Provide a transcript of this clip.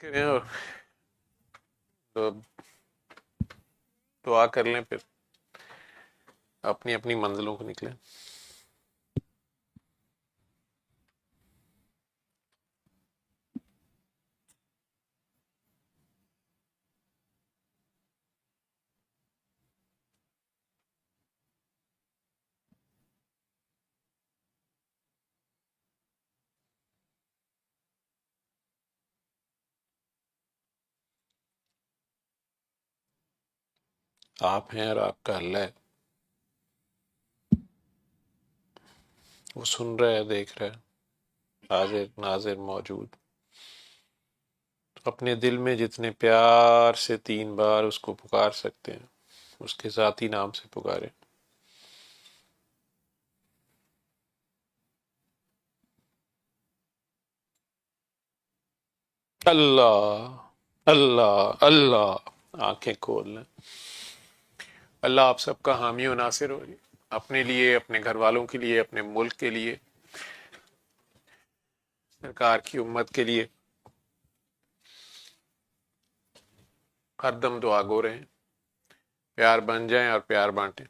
کریں اور تو دعا کر لیں، پھر اپنی اپنی منزلوں کو نکلیں. آپ ہیں اور آپ کا اللہ ہے، وہ سن رہا ہے، دیکھ رہا ہے، حاضر ناظر موجود. اپنے دل میں جتنے پیار سے 3 بار اس کو پکار سکتے ہیں، اس کے ذاتی نام سے پکاریں. اللہ اللہ اللہ. آنکھیں کھول لیں. اللہ آپ سب کا حامی و ناصر ہو، اپنے لیے، اپنے گھر والوں کے لیے، اپنے ملک کے لیے، سرکار کی امت کے لیے ہر دم دعا گو رہے ہیں. پیار بن جائیں اور پیار بانٹیں.